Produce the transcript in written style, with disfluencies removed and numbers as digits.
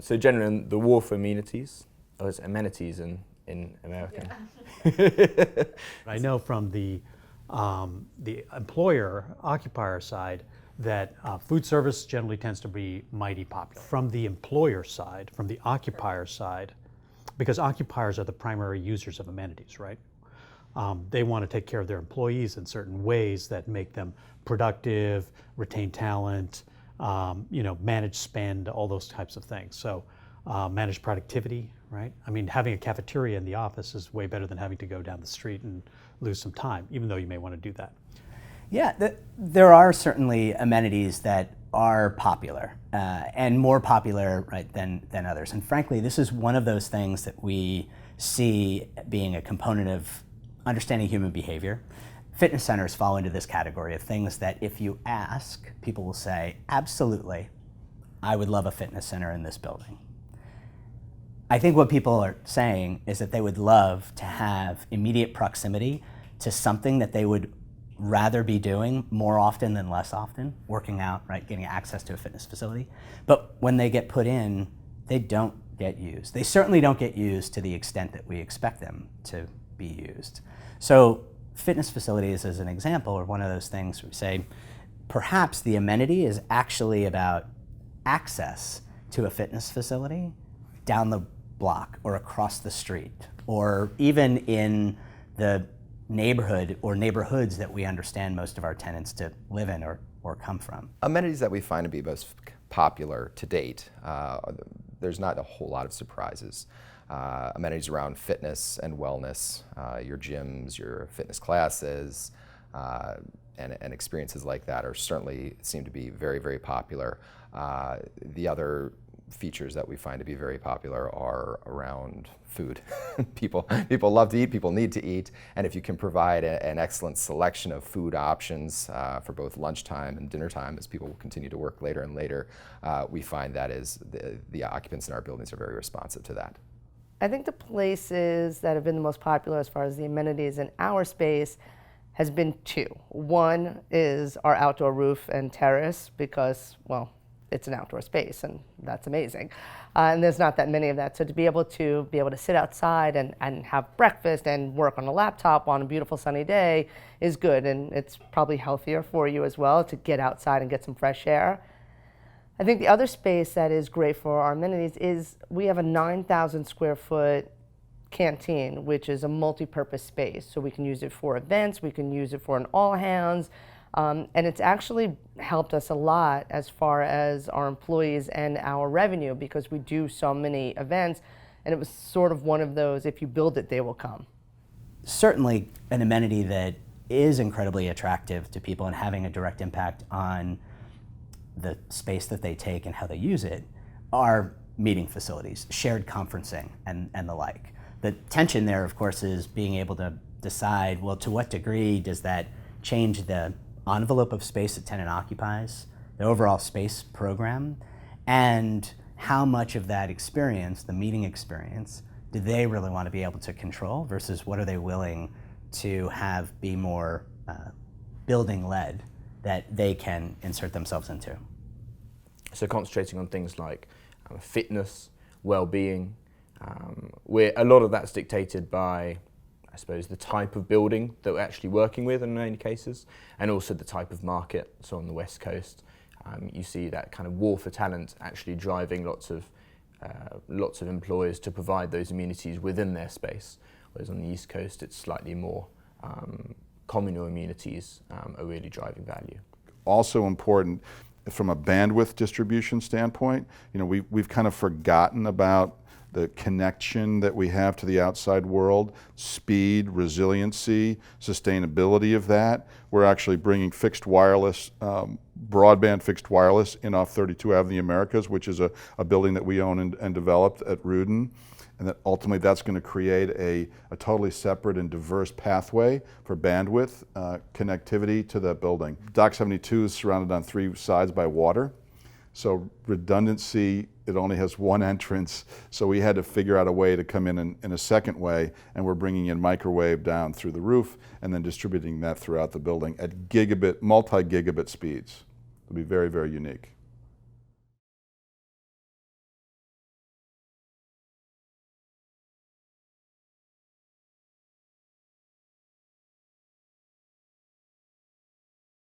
So generally, the war for amenities, or it's amenities in American. Yeah. I know from the employer occupier side that food service generally tends to be mighty popular. From the employer side, from the occupier side, because occupiers are the primary users of amenities, right? They want to take care of their employees in certain ways that make them productive, retain talent, manage spend, all those types of things. So manage productivity, right? I mean, having a cafeteria in the office is way better than having to go down the street and lose some time, even though you may want to do that. Yeah, there are certainly amenities that are popular and more popular, right, than others. And frankly, this is one of those things that we see being a component of understanding human behavior. Fitness centers fall into this category of things that if you ask, people will say, absolutely, I would love a fitness center in this building. I think what people are saying is that they would love to have immediate proximity to something that they would rather be doing more often than less often, working out, right, getting access to a fitness facility. But when they get put in, they don't get used. They certainly don't get used to the extent that we expect them to be used. So fitness facilities, as an example, are one of those things we say, perhaps the amenity is actually about access to a fitness facility down the block or across the street, or even in the neighborhood or neighborhoods that we understand most of our tenants to live in or come from. Amenities that we find to be most popular to date, there's not a whole lot of surprises. Amenities around fitness and wellness, your gyms, your fitness classes, and experiences like that are certainly seem to be very, very popular. The other features that we find to be very popular are around food. People love to eat, people need to eat, and if you can provide an excellent selection of food options for both lunchtime and dinner time, as people will continue to work later and later, we find that is the occupants in our buildings are very responsive to that. I think the places that have been the most popular as far as the amenities in our space has been two. One is our outdoor roof and terrace because, well, it's an outdoor space and that's amazing. And there's not that many of that. So to be able to sit outside and have breakfast and work on a laptop on a beautiful sunny day is good. And it's probably healthier for you as well to get outside and get some fresh air. I think the other space that is great for our amenities is we have a 9,000 square foot canteen, which is a multi-purpose space. So we can use it for events, we can use it for an all hands, and it's actually helped us a lot as far as our employees and our revenue because we do so many events, and it was sort of one of those, if you build it, they will come. Certainly an amenity that is incredibly attractive to people and having a direct impact on the space that they take and how they use it are meeting facilities, shared conferencing, and the like. The tension there, of course, is being able to decide, well, to what degree does that change the envelope of space a tenant occupies, the overall space program, and how much of that experience, the meeting experience, do they really want to be able to control versus what are they willing to have be more building-led that they can insert themselves into. So concentrating on things like fitness, well-being, where a lot of that's dictated by, I suppose, the type of building that we're actually working with in many cases, and also the type of market. So on the West Coast, you see that kind of war for talent actually driving lots of employers to provide those amenities within their space, whereas on the East Coast it's slightly more communal amenities are really driving value. Also important from a bandwidth distribution standpoint, we've kind of forgotten about the connection that we have to the outside world, speed, resiliency, sustainability of that. We're actually bringing fixed wireless, broadband fixed wireless in off 32 Ave of the Americas, which is a building that we own and developed at Rudin. And that ultimately that's going to create a totally separate and diverse pathway for bandwidth connectivity to that building. Dock 72 is surrounded on three sides by water. So redundancy, it only has one entrance. So we had to figure out a way to come in a second way, and we're bringing in microwave down through the roof and then distributing that throughout the building at multi-gigabit speeds. It'll be very, very unique.